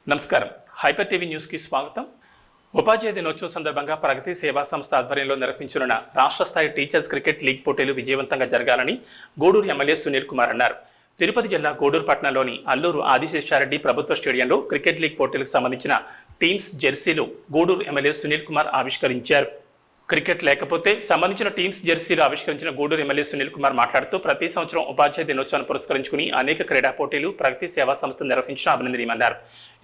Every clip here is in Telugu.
నమస్కారం. హైపర్ టీవీ న్యూస్ కి స్వాగతం. ఉపాధ్యాయ దినోత్సవం సందర్భంగా ప్రగతి సేవా సంస్థ ఆధ్వర్యంలో నిర్వహించనున్న రాష్ట్ర స్థాయి టీచర్స్ క్రికెట్ లీగ్ పోటీలు విజయవంతంగా జరగాలని గూడూరు ఎమ్మెల్యే సునీల్ కుమార్ అన్నారు. తిరుపతి జిల్లా గూడూరు పట్టణంలోని అల్లూరు ఆదిశేషారెడ్డి ప్రభుత్వ స్టేడియంలో క్రికెట్ లీగ్ పోటీలకు సంబంధించిన టీమ్స్ జెర్సీలు గూడూరు ఎమ్మెల్యే సునీల్ కుమార్ ఆవిష్కరించారు. క్రికెట్ లేకపోతే సంబంధించిన టీమ్స్ జెర్సీలు ఆవిష్కరించిన గూడూరు ఎమ్మెల్యే సునీల్ కుమార్ మాట్లాడుతూ ప్రతి సంవత్సరం ఉపాధ్యాయ దినోత్సవాన్ని పురస్కరించుకుని అనేక క్రీడా పోటీలు ప్రగతి సేవా సంస్థ నిర్వహించడం అభినందనీయమన్నారు.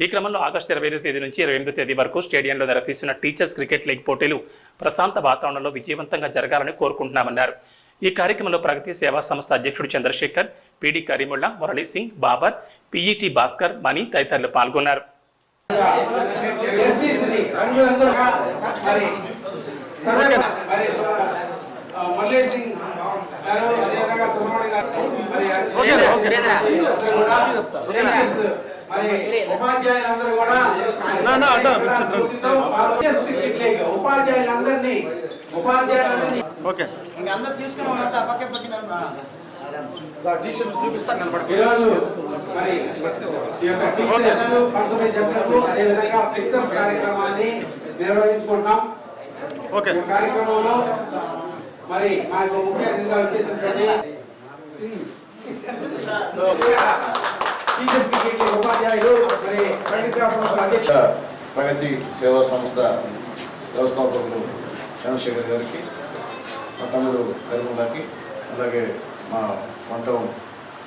ఈ క్రమంలో ఆగస్టు 25వ తేదీ నుంచి 28వ తేదీ వరకు స్టేడియంలో నిర్వహిస్తున్న టీచర్స్ క్రికెట్ లీగ్ పోటీలు ప్రశాంత వాతావరణంలో విజయవంతంగా జరగాలని కోరుకుంటున్నామన్నారు. ఈ కార్యక్రమంలో ప్రగతి సేవా సంస్థ అధ్యక్షుడు చంద్రశేఖర్, పిడి కరీముల్లా, మురళీ సింగ్, బాబర్, పిఈటి భాస్కర్, మణి తదితరులు పాల్గొన్నారు. ఉపాధ్యాయులందరూ తీసుకుని వాళ్ళంతా పక్కే టీషర్ట్ చూపిస్తాను కార్యక్రమాన్ని నిర్వహించుకుంటాం. కార్యక్రమంలో మరి మాకు ముఖ్య అతిథిగా వచ్చేసినటువంటి ఉపాధ్యాయులు మరి ప్రగతి సేవా సంస్థ వ్యవస్థాపకులు చంద్రశేఖర్ గారికి, మా తమ్ముడు కరీముల్లాకి, అలాగే మా వంటం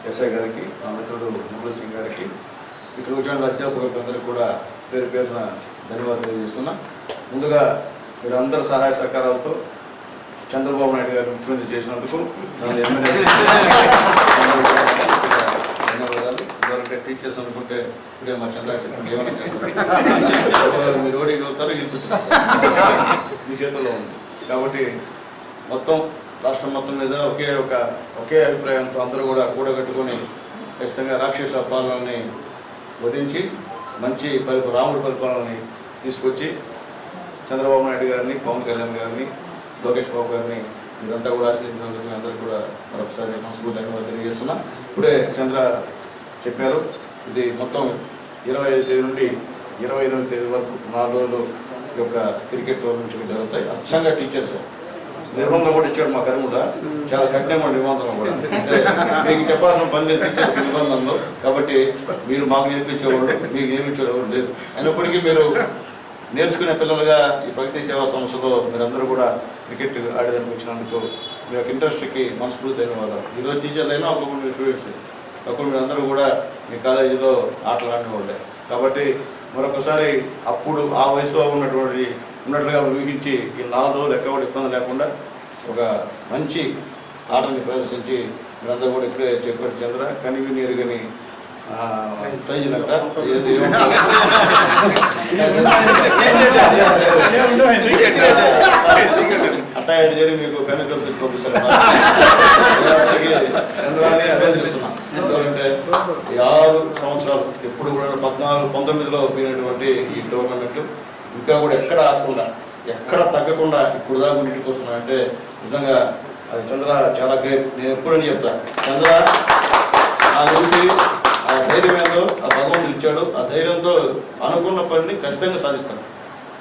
ఎస్ఐ గారికి, మా మిత్రుడు మురళీ సింగ్ గారికి, ఇక్కడ వచ్చిన అధ్యాపకులందరికీ కూడా పేరు పేరున ధన్యవాదాలు తెలియజేస్తున్నా. ముందుగా మీరు అందరి సహాయ సహకారాలతో చంద్రబాబు నాయుడు గారు ముఖ్యమంత్రి చేసినందుకు ధన్యవాదాలు. ఎవరంటే టీచర్స్ అనుకుంటే ఇప్పుడే మా చంద్రబాబు ఏమైనా చేస్తారు, మీరు ఓడికి వెళ్తారు, గెలిపించారు, మీ చేతుల్లో ఉంది. కాబట్టి మొత్తం రాష్ట్రం మొత్తం మీద ఒకే అభిప్రాయంతో అందరూ కూడా కూడగట్టుకొని ఖచ్చితంగా రాక్షస పాలనని వధించి మంచి రాముడి పరిపాలనని తీసుకొచ్చి చంద్రబాబు నాయుడు గారిని, పవన్ కళ్యాణ్ గారిని, లోకేష్ బాబు గారిని మీరంతా కూడా ఆశ్రయించినందుకు మీ అందరూ కూడా మరొకసారి మనస్ఫూర్తి ధన్యవాదాలు తెలియజేస్తున్నా. ఇప్పుడే చంద్ర చెప్పారు, ఇది మొత్తం 25వ తేదీ నుండి 28వ తేదీ వరకు 4 రోజులు ఈ యొక్క క్రికెట్ టోర్నమెంట్స్ జరుగుతాయి. అచ్చంగా టీచర్స్ నిర్బంధం కూడా ఇచ్చాడు మా కరీముల్లా, చాలా కఠినమైన నిబంధనలు కూడా. అంటే మీకు చెప్పాల్సిన పని లేదు టీచర్స్ నిబంధనలు. కాబట్టి మీరు మాకు నేర్పించేవాళ్ళు, మీకు నేర్పించేవాళ్ళు లేదు. అయినప్పటికీ మీరు నేర్చుకునే పిల్లలుగా ఈ ప్రగతి సేవా సంస్థలో మీరందరూ కూడా క్రికెట్ ఆడేదానికి వచ్చినందుకు మీ యొక్క ఇంట్రెస్ట్కి మనస్ఫూర్తి ధన్యవాదాలు. ఈరోజు టీచర్లు అయినా ఒక్కొక్క స్టూడెంట్స్, ఒక్కొక్క మీరందరూ కూడా మీ కాలేజీలో ఆటలు ఆడేవాళ్ళే. కాబట్టి మరొకసారి అప్పుడు ఆ వయసులో ఉన్నట్లుగా ఊహించి ఈ 4 రోజులు ఎక్కడ ఇబ్బంది లేకుండా ఒక మంచి ఆటని ప్రదర్శించి మీరందరూ కూడా ఇప్పుడే చెప్పాడు చంద్ర కనివి నీరు కానీ ప్రైజులంట ఏది అట్టా ఏడు చేరి మీకు కనుకలు పంపిస్తారు. చంద్రాన్ని అభినందిస్తున్నాం. ఎందుకంటే 6 సంవత్సరాలు ఎప్పుడు కూడా 19లో పోయినటువంటి ఈ టోర్నమెంట్ ఇంకా కూడా ఎక్కడ ఆగకుండా, ఎక్కడ తగ్గకుండా ఇప్పుడు దాకా ఇంటికి వస్తున్నానంటే నిజంగా అది చంద్ర చాలా గ్రేట్. నేను ఎప్పుడని చెప్తా, చంద్ర ఆ చూసి ఆ ధైర్యం ఏందో ఆ భగవంతుడు ఇచ్చాడు. ఆ ధైర్యంతో అనుకున్న పనిని ఖచ్చితంగా సాధిస్తాను.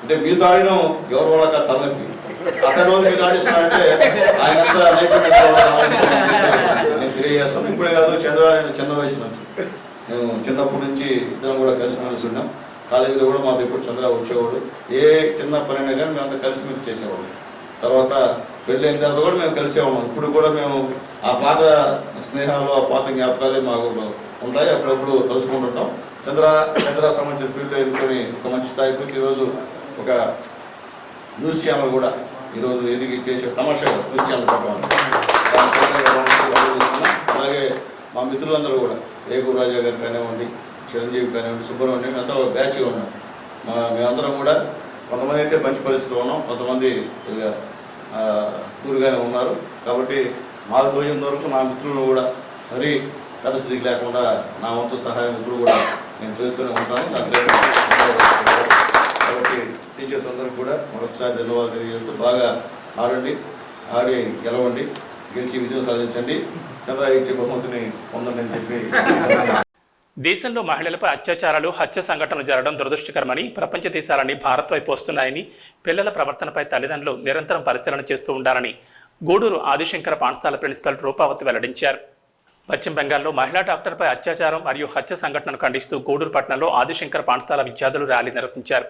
అంటే మీతో ఆడిన ఎవరి వాళ్ళ తలనొప్పి, అక్కడ రోజు మీరు ఆడిస్తున్నానంటే ఆయనంతా నేను తెలియజేస్తాను. ఇప్పుడే కాదు, చంద్రాన్ని చిన్న వయసు నుంచి మేము చిన్నప్పటి నుంచి ఇద్దరం కూడా కలిసి ఉన్నాం. కాలేజీలో కూడా మాకు ఎప్పుడు చంద్ర వచ్చేవాడు. ఏ చిన్న పనైనా కానీ మేమంతా కలిసి మీకు చేసేవాడు. తర్వాత పెళ్ళైన తర్వాత కూడా మేము కలిసే ఉన్నాం. ఇప్పుడు కూడా మేము ఆ పాత స్నేహాలు, ఆ పాత జ్ఞాపకాలే మాకు ఉంటాయి. అప్పుడప్పుడు తలుచుకుంటుంటాం. చంద్ర సంబంధించిన ఫీల్డ్లో ఎన్నుకొని ఒక మంచి స్థాయికి ఈరోజు ఒక న్యూస్ ఛానల్ కూడా ఈరోజు ఎదిగి చేసే తమాషా న్యూస్ ఛానల్ పెట్టాలి. అలాగే మా మిత్రులందరూ కూడా ఏగు రాజా గారు కానివ్వండి, చిరంజీవి కానివ్వండి, సుబ్రహ్మణ్యం అంతా ఒక బ్యాచ్గా ఉన్నాం. మేమందరం కూడా కొంతమంది అయితే మంచి పరిస్థితిలో ఉన్నాం, కొంతమంది దూరుగానే ఉన్నారు. కాబట్టి మాకు తోచినంత వరకు నా మిత్రులను కూడా మరీ పరిస్థితికి లేకుండా నా వంతు సహాయం ఇప్పుడు కూడా నేను చేస్తూనే ఉంటాను. కాబట్టి టీచర్స్ అందరికీ కూడా మరొకసారి ధన్యవాదాలు తెలియజేస్తూ బాగా ఆడండి, ఆడి గెలవండి, గెలిచి విజయం సాధించండి, చంద్ర ఇచ్చే బహుమతిని పొందండి అని చెప్పి దేశంలో మహిళలపై అత్యాచారాలు, హత్య సంఘటనలు జరగడం దురదృష్టకరమని, ప్రపంచ దేశాలన్నీ భారత్ వైపు వస్తున్నాయని, పిల్లల ప్రవర్తనపై తల్లిదండ్రులు నిరంతరం పరిశీలన చేస్తూ ఉండాలని గూడూరు ఆదిశంకర పాఠశాల ప్రిన్సిపల్ రూపావతి వెల్లడించారు. పశ్చిమ బెంగాల్లో మహిళా డాక్టర్పై అత్యాచారం మరియు హత్య సంఘటనను ఖండిస్తూ గూడూరు పట్టణంలో ఆదిశంకర పాఠశాల విద్యార్థులు ర్యాలీ నిర్వహించారు.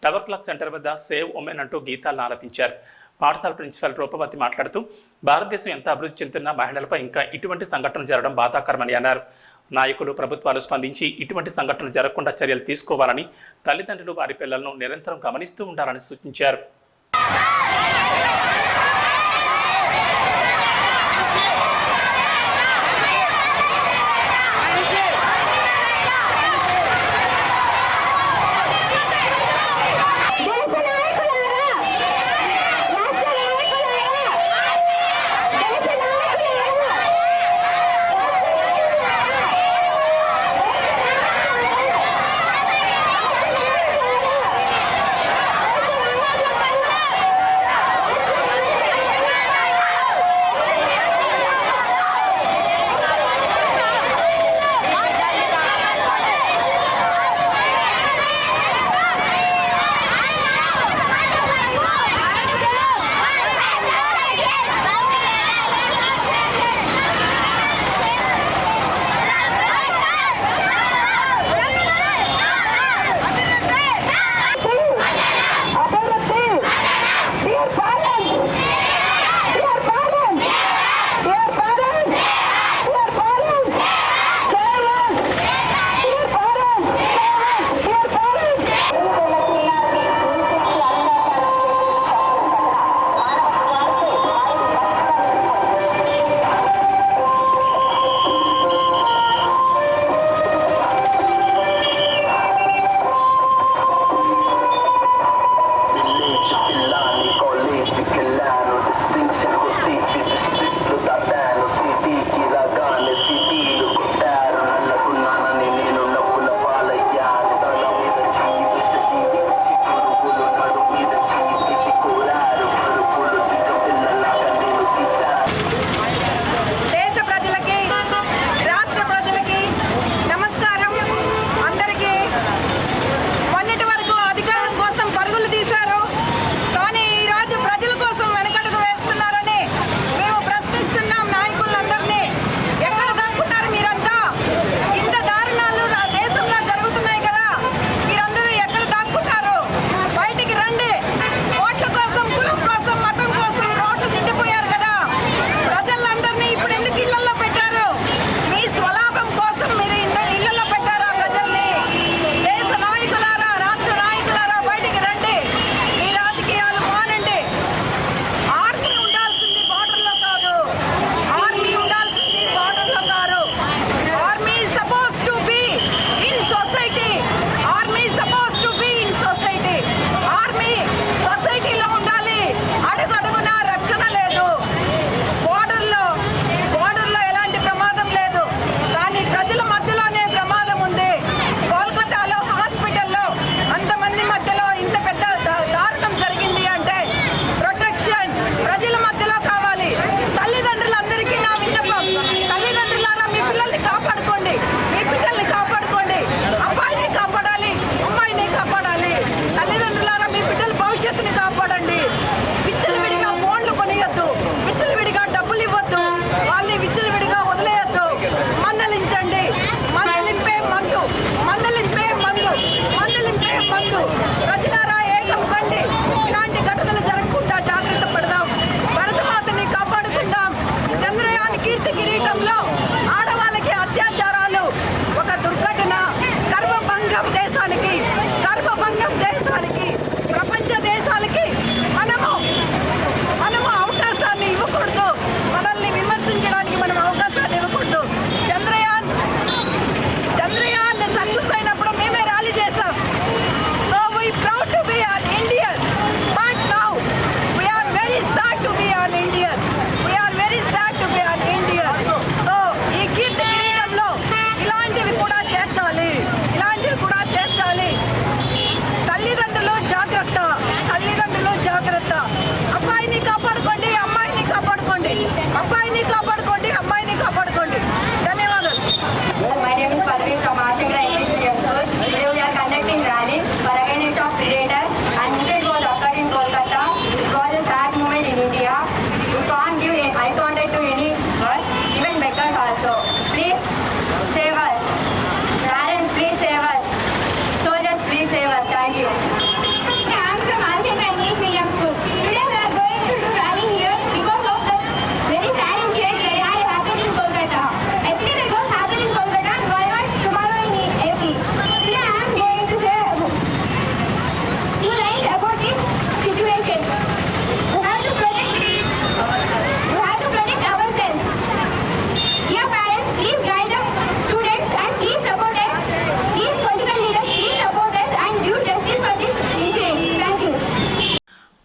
టవర్ క్లాక్ సెంటర్ వద్ద సేవ్ ఉమెన్ అంటూ గీతాలను ఆలపించారు. పాఠశాల ప్రిన్సిపల్ రూపవతి మాట్లాడుతూ భారతదేశం ఎంత అభివృద్ధి చెందుతున్నా మహిళలపై ఇంకా ఇటువంటి సంఘటనలు జరగడం బాధాకరమని అన్నారు. నాయకులు, ప్రభుత్వాలు స్పందించి ఇటువంటి సంఘటనలు జరగకుండా చర్యలు తీసుకోవాలని, తల్లిదండ్రులు వారి పిల్లలను నిరంతరం గమనిస్తూ ఉండాలని సూచించారు.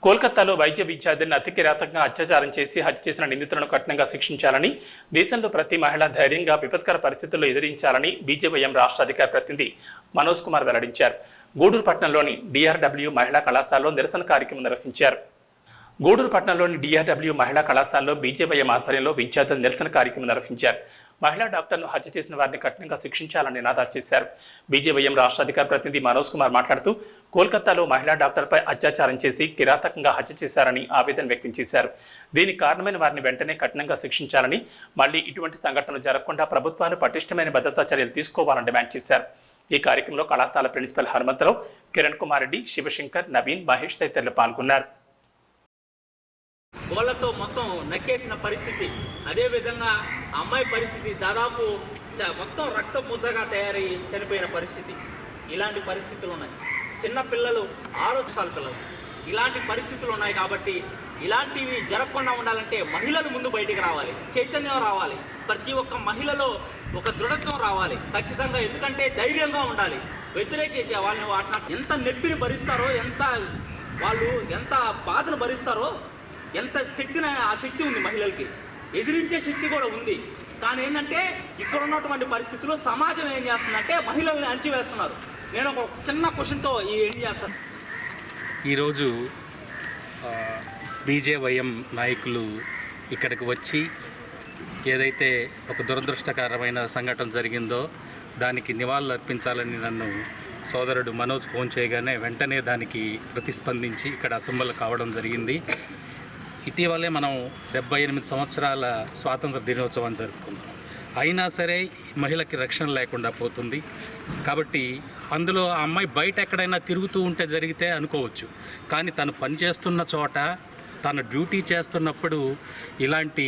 కోల్కతాలో వైద్య విద్యార్థిని అతి కిరాతకంగా అత్యాచారం చేసి హత్య చేసిన నిందితులను కఠినంగా శిక్షించాలని, దేశంలో ప్రతి మహిళ ధైర్యంగా విపత్కర పరిస్థితుల్లో ఎదిరించాలని బీజేవైఎం రాష్ట్ర అధికార ప్రతినిధి మనోజ్ కుమార్ వెల్లడించారు. గూడూరు పట్టణంలోని DRW మహిళా కళాశాలలో నిరసన కార్యక్రమం నిర్వహించారు. గూడూరు పట్టణంలోని DRW మహిళా కళాశాలలో బీజేవైఎం ఆధ్వర్యంలో విద్యార్థులు నిరసన కార్యక్రమం నిర్వహించారు. మహిళా డాక్టర్ను హత్య చేసిన వారిని కఠినంగా శిక్షించాలని నినాదాలు చేశారు. బీజేవైఎం రాష్ట్ర అధికార ప్రతినిధి మనోజ్ కుమార్ మాట్లాడుతూ కోల్కతాలో మహిళా డాక్టర్పై అత్యాచారం చేసి కిరాతకంగా హత్య చేశారని ఆవేదన వ్యక్తం చేశారు. దీనికి కారణమైన వారిని వెంటనే కఠినంగా శిక్షించాలని, మళ్లీ ఇటువంటి సంఘటనలు జరగకుండా ప్రభుత్వాలు పటిష్టమైన భద్రతా చర్యలు తీసుకోవాలని డిమాండ్ చేశారు. ఈ కార్యక్రమంలో కళాశాల ప్రిన్సిపల్ హనుమంతరావు, కిరణ్ కుమార్ రెడ్డి, శివశంకర్, నవీన్, మహేష్ తదితరులు పాల్గొన్నారు. గోళ్లతో మొత్తం నక్కేసిన పరిస్థితి, అదేవిధంగా అమ్మాయి పరిస్థితి దాదాపు మొత్తం రక్త ముద్దగా తయారై చనిపోయిన పరిస్థితి. ఇలాంటి పరిస్థితులు ఉన్నాయి. చిన్న పిల్లలు 6 సంవత్సరాల పిల్లలు, ఇలాంటి పరిస్థితులు ఉన్నాయి. కాబట్టి ఇలాంటివి జరగకుండా ఉండాలంటే మహిళలు ముందు బయటికి రావాలి, చైతన్యం రావాలి, ప్రతి ఒక్క మహిళలో ఒక దృఢత్వం రావాలి ఖచ్చితంగా. ఎందుకంటే ధైర్యంగా ఉండాలి. వ్యతిరేకించే వాళ్ళని వాటిని ఎంత నెప్పిని భరిస్తారో, వాళ్ళు ఎంత బాధను భరిస్తారో, ఎంత శక్తిని ఆ శక్తి ఉంది మహిళలకి, ఎదిరించే శక్తి కూడా ఉంది. కానీ ఏంటంటే ఇక్కడ ఉన్నటువంటి పరిస్థితుల్లో సమాజం ఏం చేస్తుందంటే మహిళల్ని అణచివేస్తున్నారు. నేను ఒక చిన్న క్వశ్చన్తో ఏం చేస్తాను. ఈరోజు బీజేవైఎం నాయకులు ఇక్కడికి వచ్చి ఏదైతే ఒక దురదృష్టకరమైన సంఘటన జరిగిందో దానికి నివాళులు అర్పించాలని నన్ను సోదరుడు మనోజ్ ఫోన్ చేయగానే వెంటనే దానికి ప్రతిస్పందించి ఇక్కడ అసెంబ్లీ కావడం జరిగింది. ఇటీవలే మనం 78 సంవత్సరాల స్వాతంత్ర దినోత్సవాన్ని జరుపుకున్నాం. అయినా సరే మహిళకి రక్షణ లేకుండా పోతుంది. కాబట్టి అందులో ఆ అమ్మాయి బయట ఎక్కడైనా తిరుగుతూ ఉంటే జరిగితే అనుకోవచ్చు. కానీ తను పనిచేస్తున్న చోట, తన డ్యూటీ చేస్తున్నప్పుడు ఇలాంటి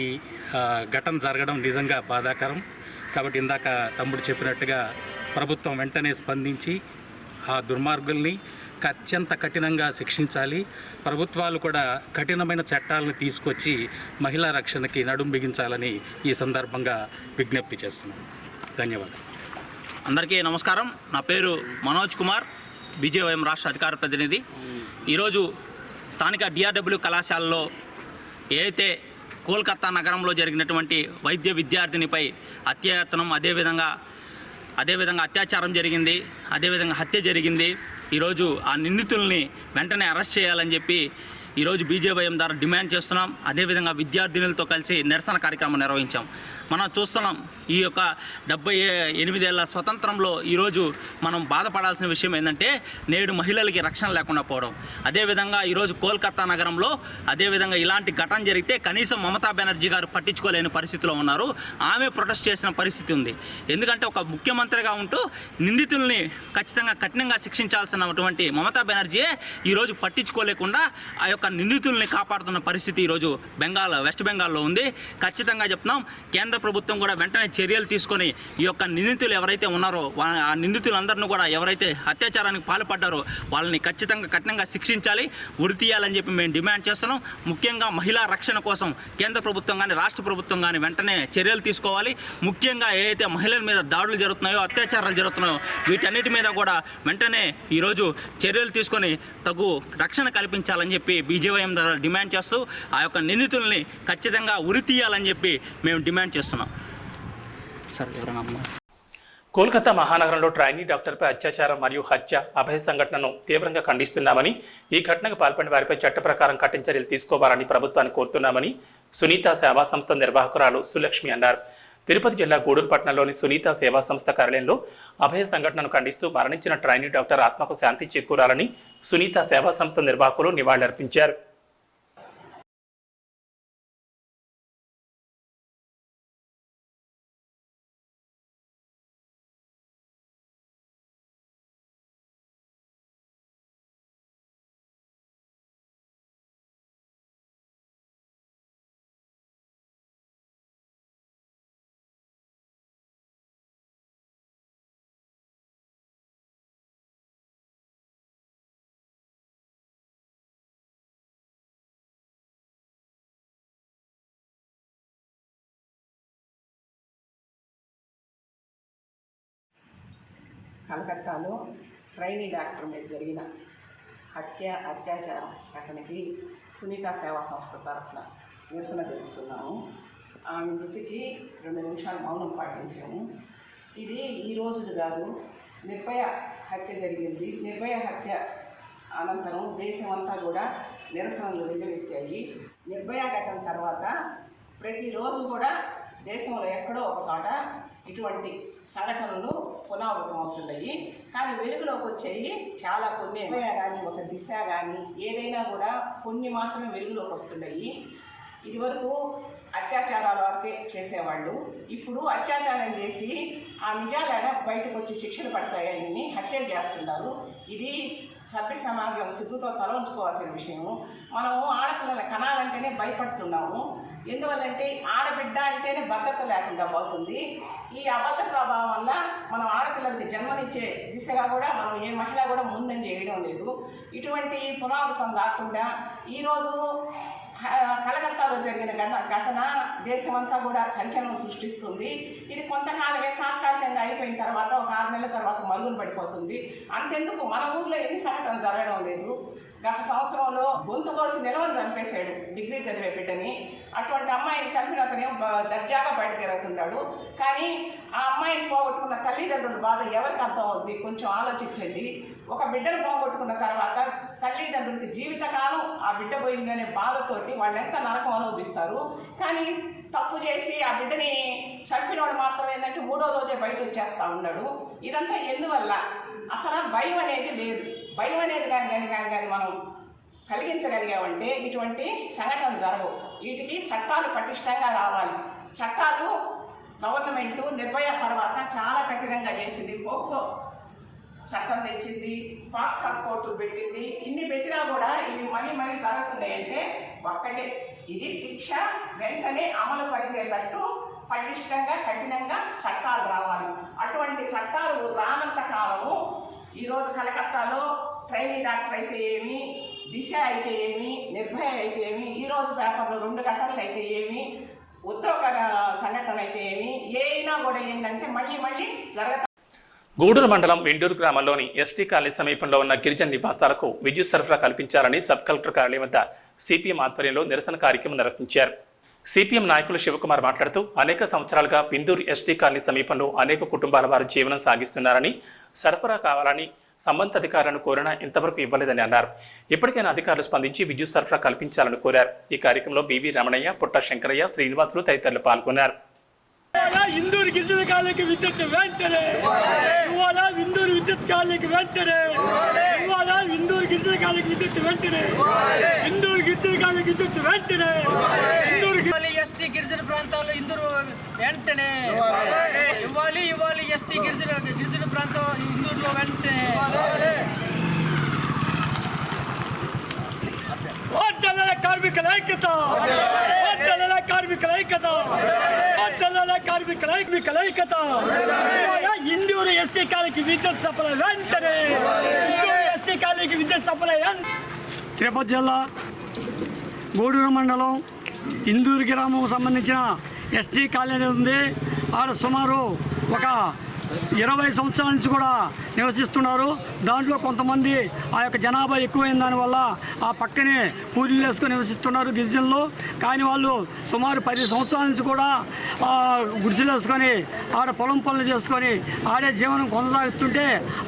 ఘటన జరగడం నిజంగా బాధాకరం. కాబట్టి ఇందాక తమ్ముడు చెప్పినట్టుగా ప్రభుత్వం వెంటనే స్పందించి ఆ దుర్మార్గుల్ని అత్యంత కఠినంగా శిక్షించాలి. ప్రభుత్వాలు కూడా కఠినమైన చట్టాలను తీసుకొచ్చి మహిళా రక్షణకి నడుం బిగించాలని ఈ సందర్భంగా విజ్ఞప్తి చేస్తున్నాను. ధన్యవాదాలు. అందరికీ నమస్కారం. నా పేరు మనోజ్ కుమార్, బీజేవైఎం రాష్ట్ర అధికార ప్రతినిధి. ఈరోజు స్థానిక DRW కళాశాలలో ఏదైతే కోల్కతా నగరంలో జరిగినటువంటి వైద్య విద్యార్థినిపై అత్యాయత్నం, అదేవిధంగా అత్యాచారం జరిగింది, అదేవిధంగా హత్య జరిగింది. ఈరోజు ఆ నిందితుల్ని వెంటనే అరెస్ట్ చేయాలని చెప్పి ఈరోజు బీజేవైఎం ద్వారా డిమాండ్ చేస్తున్నాం. అదేవిధంగా విద్యార్థినులతో కలిసి నిరసన కార్యక్రమం నిర్వహించాం. మనం చూస్తున్నాం, ఈ యొక్క 78 ఏళ్ల స్వతంత్రంలో ఈరోజు మనం బాధపడాల్సిన విషయం ఏంటంటే నేడు మహిళలకి రక్షణ లేకుండా పోవడం. అదేవిధంగా ఈరోజు కోల్కతా నగరంలో అదేవిధంగా ఇలాంటి ఘటన జరిగితే కనీసం మమతా బెనర్జీ గారు పట్టించుకోలేని పరిస్థితిలో ఉన్నారు. ఆమె ప్రొటెస్ట్ చేసిన పరిస్థితి ఉంది. ఎందుకంటే ఒక ముఖ్యమంత్రిగా ఉంటూ నిందితుల్ని ఖచ్చితంగా కఠినంగా శిక్షించాల్సినటువంటి మమతా బెనర్జీయే ఈరోజు పట్టించుకోలేకుండా ఆ యొక్క నిందితుల్ని కాపాడుతున్న పరిస్థితి ఈరోజు వెస్ట్ బెంగాల్లో ఉంది. ఖచ్చితంగా చెప్తున్నాం, కేంద్ర ప్రభుత్వం కూడా వెంటనే చర్యలు తీసుకొని ఈ యొక్క నిందితులు ఎవరైతే ఉన్నారో ఆ నిందితులందరినీ కూడా ఎవరైతే అత్యాచారానికి పాల్పడ్డారో వాళ్ళని ఖచ్చితంగా కఠినంగా శిక్షించాలి, ఉరి తీయాలని చెప్పి మేము డిమాండ్ చేస్తున్నాం. ముఖ్యంగా మహిళా రక్షణ కోసం కేంద్ర ప్రభుత్వం కానీ రాష్ట్ర ప్రభుత్వం కానీ వెంటనే చర్యలు తీసుకోవాలి. ముఖ్యంగా ఏదైతే మహిళల మీద దాడులు జరుగుతున్నాయో, అత్యాచారాలు జరుగుతున్నాయో వీటన్నిటి మీద కూడా వెంటనే ఈరోజు చర్యలు తీసుకొని తగు రక్షణ కల్పించాలని చెప్పి బీజేవైఎం ద్వారా డిమాండ్ చేస్తూ ఆ యొక్క నిందితుల్ని ఖచ్చితంగా ఉరి తీయాలని చెప్పి మేము డిమాండ్ చేస్తున్నాం. కోల్కతా మహానగరంలో ట్రైనీ డాక్టర్పై అత్యాచారం మరియు హత్య, అభయ సంఘటనను తీవ్రంగా ఖండిస్తున్నామని, ఈ ఘటనకు పాల్పడిన వారిపై చట్ట ప్రకారం కఠిన చర్యలు తీసుకోవాలని ప్రభుత్వాన్ని కోరుతున్నామని సునీత సేవా సంస్థ నిర్వాహకురాలు సులక్ష్మి అన్నారు. తిరుపతి జిల్లా గూడూరు పట్టణంలోని సునీత సేవా సంస్థ కార్యాలయంలో అభయ సంఘటనను ఖండిస్తూ మరణించిన ట్రైనీ డాక్టర్ ఆత్మకు శాంతి చేకూరాలని సునీత సేవా సంస్థ నిర్వాహకులు నివాళులర్పించారు. కలకత్తాలో ట్రైనీ డాక్టర్ మీద జరిగిన అత్యాచారం ఘటనకి సునీత సేవా సంస్థ తరఫున నిరసన తెలుపుతున్నాము. ఆమె మృతికి 2 నిమిషాలు మౌనం పాటించాము. ఇది ఈ రోజుది కాదు, నిర్భయ హత్య జరిగింది. నిర్భయ హత్య అనంతరం దేశమంతా కూడా నిరసనలు వెల్లువెత్తాయి. నిర్భయ ఘటన తర్వాత ప్రతిరోజు కూడా దేశంలో ఎక్కడో ఒక చోట ఇటువంటి సంఘటనలు పునరావృతం అవుతున్నాయి. కానీ వెలుగులోకి వచ్చేవి చాలా కొన్ని కానీ ఒక దిశ కానీ ఏదైనా కూడా కొన్ని మాత్రమే వెలుగులోకి వస్తున్నాయి. ఇదివరకు అత్యాచారాల వరకే చేసేవాళ్ళు, ఇప్పుడు అత్యాచారం చేసి ఆ నిజాలైనా బయటకు వచ్చి శిక్షలు పడతాయని హత్యలు చేస్తున్నారు. ఇది సభ్య సమాజం సిగ్గుతో తల ఉంచుకోవాల్సిన విషయము. మనము ఆడపిల్లల కనాలంటేనే భయపడుతున్నాము. ఎందువల్లంటే ఆడబిడ్డ అంటేనే భద్రత లేకుండా పోతుంది. ఈ అభద్రతా భావం వల్ల మనం ఆడపిల్లలకి జన్మనిచ్చే దిశగా కూడా మనం ఏ మహిళ కూడా ముందని చేయడం లేదు. ఇటువంటి పునరావృతం కాకుండా ఈరోజు కలకత్తాలో జరిగిన ఘటన దేశమంతా కూడా సంచలనం సృష్టిస్తుంది. ఇది కొంతకాలమే తాత్కాలికంగా అయిపోయిన తర్వాత ఒక 6 నెలల తర్వాత మరుగున పడిపోతుంది. అంతెందుకు మన ఊర్లో ఎన్ని సంఘటనలు జరగడం లేదు. గత సంవత్సరంలో గొంతు కోసి నిలవని చంపేశాడు డిగ్రీ చదివే బిడ్డని. అటువంటి అమ్మాయిని చంపిన అతనే దర్జాగా బయట తిరుగుతున్నాడు. కానీ ఆ అమ్మాయిని పోగొట్టుకున్న తల్లిదండ్రుల బాధ ఎవరికి అర్థం అవుద్ది? కొంచెం ఆలోచించండి. ఒక బిడ్డను పోగొట్టుకున్న తర్వాత తల్లిదండ్రులకి జీవితకాలం ఆ బిడ్డ పోయిందనే బాధతోటి వాళ్ళు ఎంత నరకం అనుభవిస్తారు. కానీ తప్పు చేసి ఆ బిడ్డని చంపినవాడు మాత్రం ఏంటంటే 3వ రోజే బయట వచ్చేస్తూ ఉన్నాడు. ఇదంతా ఎందువల్ల? అసలు భయం అనేది లేదు. భయం అనేది కానీ మనం కలిగించగలిగామంటే ఇటువంటి సంఘటనలు జరగవు. వీటికి చట్టాలు పటిష్టంగా రావాలి. చట్టాలు గవర్నమెంటు నిర్భయ తర్వాత చాలా కఠినంగా చేసింది. పోక్సో చట్టం తెచ్చింది, పాక్సో కోర్టు పెట్టింది. ఇన్ని పెట్టినా కూడా ఇవి మళ్ళీ జరుగుతున్నాయంటే ఒక్కటే, ఇది శిక్ష వెంటనే అమలు పరిచేటట్టు పటిష్టంగా కఠినంగా చట్టాలు రావాలి. అటువంటి చట్టాలు రానంత కాలము ఈరోజు కలకత్తాలో ట్రైనింగ్ డాక్టర్ అయితే ఏమి, దిశ అయితే ఏమి, నిర్భయ అయితే ఏమి, ఈరోజు పేపర్లో 2 ఘటనలు అయితే ఏమి, ఉద్యోగ సంఘటన అయితే ఏమి, ఏమైనా కూడా ఏంటంటే మళ్ళీ జరగ. గూడూరు మండలం వెండూరు గ్రామంలోని ఎస్టీ కాలనీ సమీపంలో ఉన్న గిరిజన నివాసాలకు విద్యుత్ సరఫరా కల్పించాలని సబ్ కలెక్టర్ కార్యాలయం వద్ద సిపిఎం ఆధ్వర్యంలో నిరసన కార్యక్రమం నిర్వహించారు. సిపిఎం నాయకులు శివకుమార్ మాట్లాడుతూ అనేక సంవత్సరాలుగా బిందూరు ఎస్టీ కాలనీ సమీపంలో అనేక కుటుంబాల వారు జీవనం సాగిస్తున్నారని, సరఫరా కావాలని సంబంధిత అధికారులను కోరినా ఇంతవరకు ఇవ్వలేదని అన్నారు. ఇప్పటికైనా అధికారులు స్పందించి విద్యుత్ సరఫరా కల్పించాలని కోరారు. ఈ కార్యక్రమంలో బివి రమణయ్య, పుట్ట శంకరయ్య, శ్రీనివాసులు తదితరులు పాల్గొన్నారు. ఇందూరు గిరిజన కాలనీకి విద్యుత్ వెంటనే ఇవాళ, ఇందూరు విద్యుత్ కాలనీకి వెంటనే ఇవాళ, ఇందూరు గిరిజన కాలనీకి విద్యుత్ వెంటనే, ఇందూరు గిరిజన కాలనీకి విద్యుత్ వెంటనే, ఇందూరు ఎస్టీ గిరిజన ప్రాంతాల్లో ఇందూరు వెంటనే ఇవ్వాలి ఎస్టీ గిరిజన ప్రాంతం ఇందూరులో వెంటనే. కార్మికుల ఐక్యత, కార్మికుల ఐక్యత, కార్మికుల ఐక్యత. ఇందూరు ఎస్టీ కాలనీకి విద్యుత్ సప్లై వెంటనే, ఎస్టీ కాలనీకి విద్యుత్ సప్లై. తిరుపతి జిల్లా గూడూరు మండలం ఇందూరు గ్రామం సంబంధించిన ఎస్టీ కాలనీ ఉంది. ఆడ సుమారు ఒక 20 సంవత్సరాల నుంచి కూడా నివసిస్తున్నారు. దాంట్లో కొంతమంది ఆ యొక్క జనాభా ఎక్కువైన దానివల్ల ఆ పక్కనే పూజలు వేసుకొని నివసిస్తున్నారు గిరిజనులు. కానీ వాళ్ళు సుమారు 10 సంవత్సరాల నుంచి కూడా గుడిసెలు వేసుకొని ఆడ పొలం పనులు చేసుకొని ఆడే జీవనం కొనసాగుతుంటే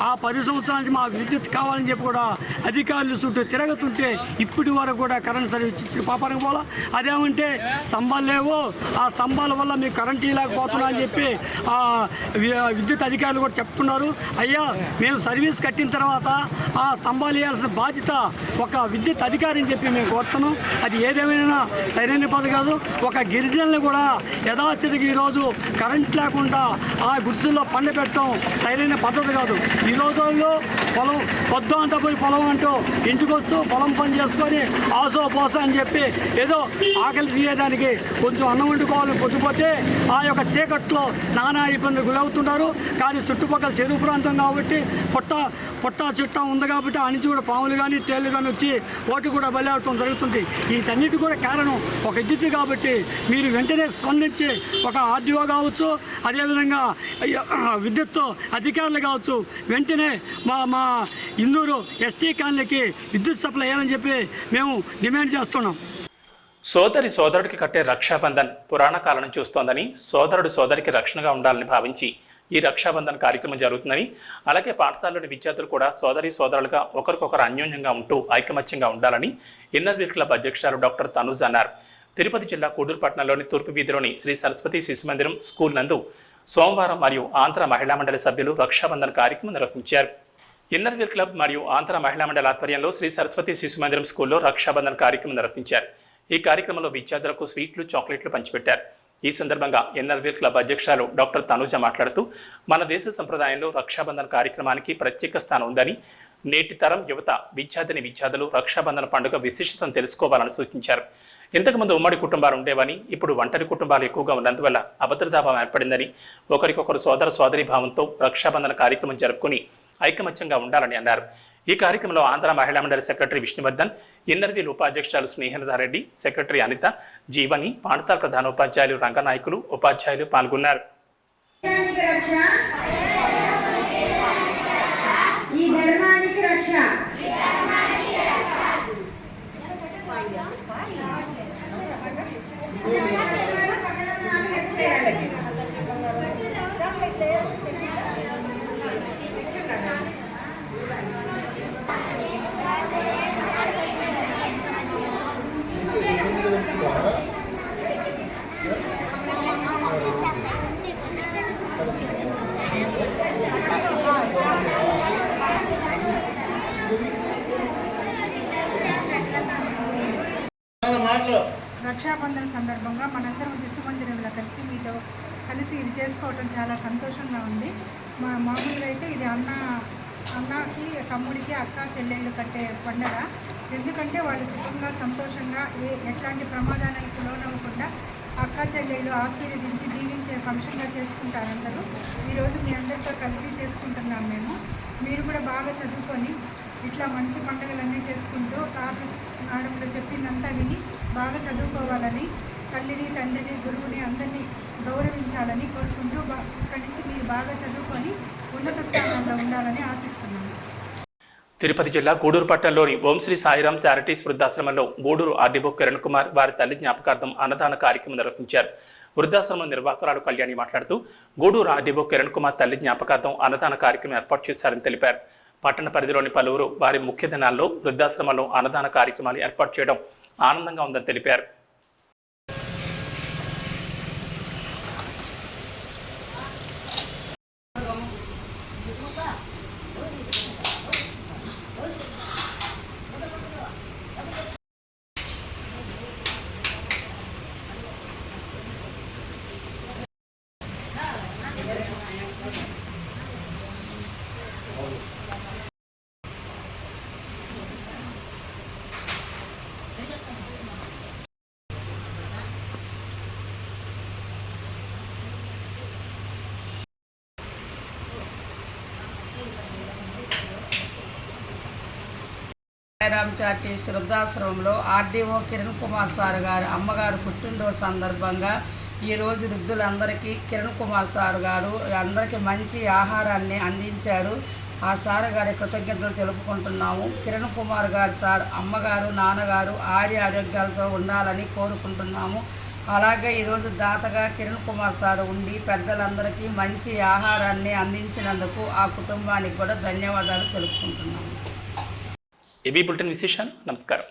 ఆ 10 సంవత్సరాల నుంచి మాకు విద్యుత్ కావాలని చెప్పి కూడా అధికారులు చుట్టూ తిరుగుతుంటే ఇప్పటి వరకు కూడా కరెంట్ సర్వీస్ ఇచ్చిన పాపానికి పోలా. అదేమంటే స్తంభాలు లేవు, ఆ స్తంభాల వల్ల మీకు కరెంట్ ఇవ్వలేకపోతున్నా అని చెప్పి విద్యుత్ అధికారులు కూడా చెప్తున్నారు. అయ్యా, మేము సర్వీస్ కట్టిన తర్వాత ఆ స్తంభాలు వేయాల్సిన బాధ్యత ఒక విద్యుత్ అధికారిని చెప్పి మేము కోరుతున్నాం. అది ఏదేమైనా సరైన పద్ధతి కాదు. ఒక గిరిజనులు కూడా యథాస్థితికి ఈరోజు కరెంట్ లేకుండా ఆ గుడిసెల్లో పండబెట్టడం సరైన పద్ధతి కాదు. ఈ రోజుల్లో పొలం పొద్దు అంతా పోయి పొలం అంటూ ఇంటికి వస్తూ పొలం పని చేసుకొని ఆసో పోసో అని చెప్పి ఏదో ఆకలి తీయడానికి కొంచెం అన్నం వండుకోవాలని పొద్దుపోతే ఆ యొక్క చీకట్లో నానా ఇబ్బందులు గురవుతున్నారు. కానీ చుట్టుపక్కల చెరువు ప్రాంతం కాబట్టి కాబట్టి పొట్ట చుట్టా ఉంది కాబట్టి ఆ నుంచి కూడా పాములు కానీ తేళ్ళు కానీ వచ్చి ఓటు కూడా బలి అవటం జరుగుతుంది. వీటన్నిటి కూడా కారణం ఒక విద్యుత్ కాబట్టి మీరు వెంటనే స్పందించి ఒక ఆర్డీఓ కావచ్చు, అదేవిధంగా విద్యుత్ అధికారులు కావచ్చు, వెంటనే మా ఇందూరు ఎస్టీ కాలనీకి విద్యుత్ సప్లై చేయాలని చెప్పి మేము డిమాండ్ చేస్తున్నాం. సోదరుడికి కట్టే రక్షాబంధన్ పురాణ కాలం చూస్తోందని, సోదరికి రక్షణగా ఉండాలని భావించి ఈ రక్షాబంధన్ కార్యక్రమం జరుగుతుందని, అలాగే పాఠశాలలోని విద్యార్థులు కూడా సోదరులుగా ఒకరికొకరు అన్యోన్యంగా ఉంటూ ఐకమత్యంగా ఉండాలని ఇన్నర్ వీల్ క్లబ్ అధ్యక్షురాలు డాక్టర్ తనూజ్ అన్నారు. తిరుపతి జిల్లా కోడూరు పట్టణంలోని తూర్పు వీధిలోని శ్రీ సరస్వతి శిశు మందిరం స్కూల్ నందు సోమవారం మరియు ఆంధ్ర మహిళా మండలి సభ్యులు రక్షాబంధన్ కార్యక్రమం నిర్వహించారు. ఇన్నర్ వీల్ క్లబ్ మరియు ఆంధ్ర మహిళా మండలి ఆధ్వర్యంలో శ్రీ సరస్వతి శిశు మందిరం స్కూల్లో రక్షాబంధన్ కార్యక్రమం నిర్వహించారు. ఈ కార్యక్రమంలో విద్యార్థులకు స్వీట్లు, చాక్లెట్లు పంచిపెట్టారు. ఈ సందర్భంగా ఇన్నర్ వీల్ క్లబ్ అధ్యక్షురాలు డాక్టర్ తనూజ మాట్లాడుతూ మన దేశ సంప్రదాయంలో రక్షాబంధన్ కార్యక్రమానికి ప్రత్యేక స్థానం ఉందని, నేటి తరం యువత విద్యార్థులు రక్షాబంధన పండుగ విశిష్టతను తెలుసుకోవాలని సూచించారు. ఇంతకుముందు ఉమ్మడి కుటుంబాలు ఉండేవని, ఇప్పుడు ఒంటరి కుటుంబాలు ఎక్కువగా ఉన్నందువల్ల అభద్రతాభావం ఏర్పడిందని, ఒకరికొకరు సోదరీ భావంతో రక్షాబంధన కార్యక్రమం జరుపుకుని ఐకమత్యంగా ఉండాలని అన్నారు. ఈ కార్యక్రమంలో Andhra Mahila Mandali secretary Vishnuvardhan, inner wheel ఉపాధ్యక్షురాలు స్నేహలధారెడ్డి, సెక్రటరీ అనిత, జీవని, పాఠశాల ప్రధానోపాధ్యాయులు, రంగనాయకులు, ఉపాధ్యాయులు పాల్గొన్నారు. రక్షాబంధన్ సందర్భంగా మనందరం శిశు మందిరంలో కలిసి ఇది చేసుకోవటం చాలా సంతోషంగా ఉంది. మామూలుగా అయితే ఇది అన్నకి, తమ్ముడికి, అక్క, చెల్లెళ్ళు కట్టే పండుగ. ఎందుకంటే వాళ్ళు సుఖంగా, సంతోషంగా, ఎట్లాంటి ప్రమాదానికి లోనవ్వకుండా అక్క చెల్లెళ్ళు ఆశీర్వదించి దీవించే ఫంక్షన్గా చేసుకుంటారు అందరూ. ఈరోజు మీ అందరితో కలిసి చేసుకుంటున్నాం మేము. మీరు కూడా బాగా చదువుకొని ఇట్లా మంచి పండుగలన్నీ చేసుకుంటూ సార్ మేడంలో చెప్పిందంతా విని బాగా చదువుకోవాలని, తల్లిని, తండ్రిని, గురువుని అందరినీ గౌరవించాలని కోరుకుంటూ ఇక్కడి నుంచి మీరు బాగా చదువుకొని ఉన్నత స్థానంలో ఉండాలని ఆశిస్తున్నాను. తిరుపతి జిల్లా గూడూరు పట్టణంలోని ఓం శ్రీ సాయిరాం చారిటీస్ వృద్ధాశ్రమంలో గూడూరు ఆర్డీఓ కిరణ్ కుమార్ వారి తల్లి జ్ఞాపకార్థం అన్నదాన కార్యక్రమం నిర్వహించారు. వృద్ధాశ్రమం నిర్వాహకురాలు కళ్యాణి మాట్లాడుతూ గూడూరు ఆర్డీఓ కిరణ్ కుమార్ తల్లి జ్ఞాపకార్థం అన్నదాన కార్యక్రమం ఏర్పాటు చేశారని తెలిపారు. పట్టణ పరిధిలోని పలువురు వారి ముఖ్య దినాల్లో వృద్ధాశ్రమంలో అన్నదాన కార్యక్రమాలు ఏర్పాటు చేయడం ఆనందంగా ఉందని తెలిపారు. సాయిరాం చారిటీస్ వృద్ధాశ్రమంలో ఆర్డీఓ కిరణ్ కుమార్ సార్ గారి అమ్మగారు పుట్టినరోజు సందర్భంగా ఈరోజు వృద్ధులందరికీ కిరణ్ కుమార్ సార్ గారు అందరికీ మంచి ఆహారాన్ని అందించారు. ఆ సార్ గారి కృతజ్ఞతలు తెలుపుకుంటున్నాము. కిరణ్ కుమార్ గారు సార్ అమ్మగారు, నాన్నగారు ఆరోగ్యాలతో ఉండాలని కోరుకుంటున్నాము. అలాగే ఈరోజు దాతగా కిరణ్ కుమార్ సార్ ఉండి పెద్దలందరికీ మంచి ఆహారాన్ని అందించినందుకు ఆ కుటుంబానికి కూడా ధన్యవాదాలు తెలుపుకుంటున్నాము. ఏబీ బులెటిన్ విశేషాలు. నమస్కారం.